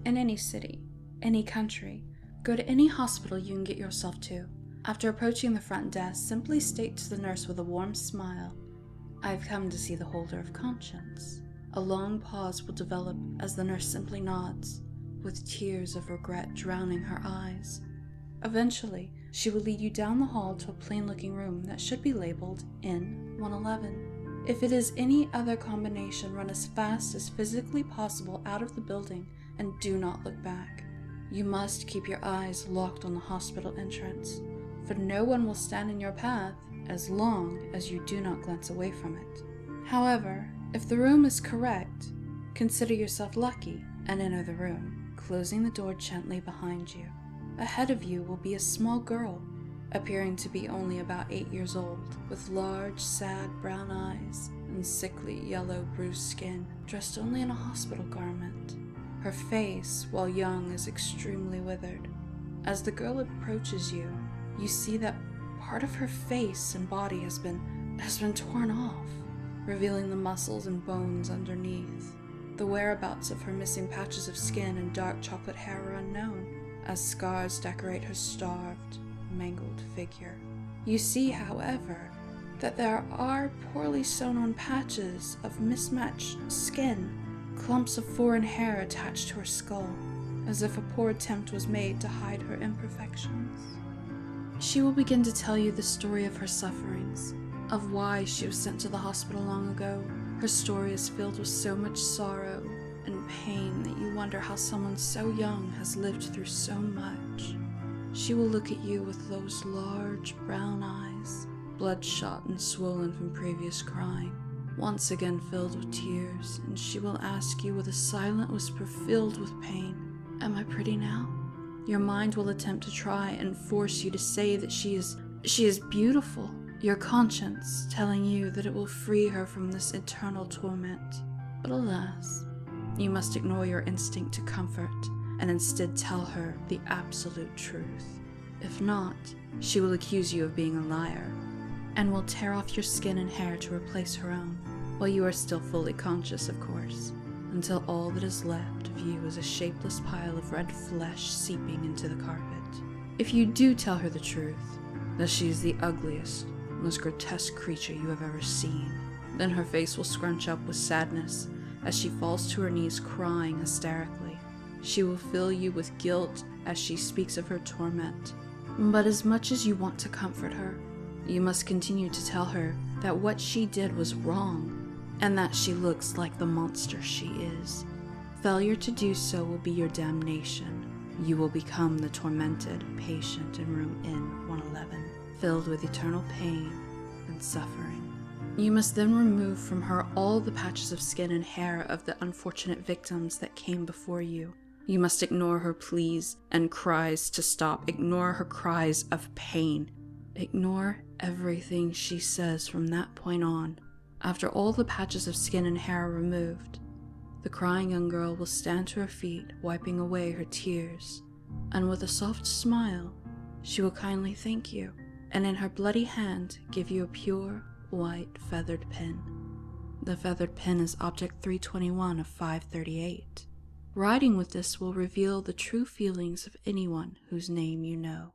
In any city, any country, go to any hospital you can get yourself to. After approaching the front desk, simply state to the nurse with a warm smile, "I've come to see the holder of Concience." A long pause will develop as the nurse simply nods, with tears of regret drowning her eyes. Eventually, she will lead you down the hall to a plain-looking room that should be labeled in 111. If it is any other combination, run as fast as physically possible out of the building and do not look back. You must keep your eyes locked on the hospital entrance, for no one will stand in your path as long as you do not glance away from it. However, if the room is correct, consider yourself lucky and enter the room, closing the door gently behind you. Ahead of you will be a small girl, appearing to be only about 8 years old, with large, sad brown eyes and sickly yellow bruised skin, dressed only in a hospital garment. Her face, while young, is extremely withered. As the girl approaches you, you see that part of her face and body has been torn off, revealing the muscles and bones underneath. The whereabouts of her missing patches of skin and dark chocolate hair are unknown, as scars decorate her starved, mangled figure. You see, however, that there are poorly sewn-on patches of mismatched skin, clumps of foreign hair attached to her skull, as if a poor attempt was made to hide her imperfections. She will begin to tell you the story of her sufferings, of why she was sent to the hospital long ago. Her story is filled with so much sorrow and pain that you wonder how someone so young has lived through so much. She will look at you with those large brown eyes, bloodshot and swollen from previous crying, once again filled with tears, and she will ask you with a silent whisper filled with pain, "Am I pretty now?" Your mind will attempt to try and force you to say that she is beautiful, your conscience telling you that it will free her from this eternal torment. But alas, you must ignore your instinct to comfort and instead tell her the absolute truth. If not, she will accuse you of being a liar and will tear off your skin and hair to replace her own, while you are still fully conscious, of course, until all that is left of you is a shapeless pile of red flesh seeping into the carpet. If you do tell her the truth, that she is the ugliest, most grotesque creature you have ever seen, then her face will scrunch up with sadness as she falls to her knees crying hysterically. She will fill you with guilt as she speaks of her torment. But as much as you want to comfort her, you must continue to tell her that what she did was wrong, and that she looks like the monster she is. Failure to do so will be your damnation. You will become the tormented patient in room N111, filled with eternal pain and suffering. You must then remove from her all the patches of skin and hair of the unfortunate victims that came before you. You must ignore her pleas and cries to stop. Ignore her cries of pain. Ignore everything she says from that point on. After all the patches of skin and hair are removed, the crying young girl will stand to her feet, wiping away her tears, and with a soft smile, she will kindly thank you, and in her bloody hand give you a pure, white feathered pin. The feathered pin is object 321 of 538. Writing with this will reveal the true feelings of anyone whose name you know.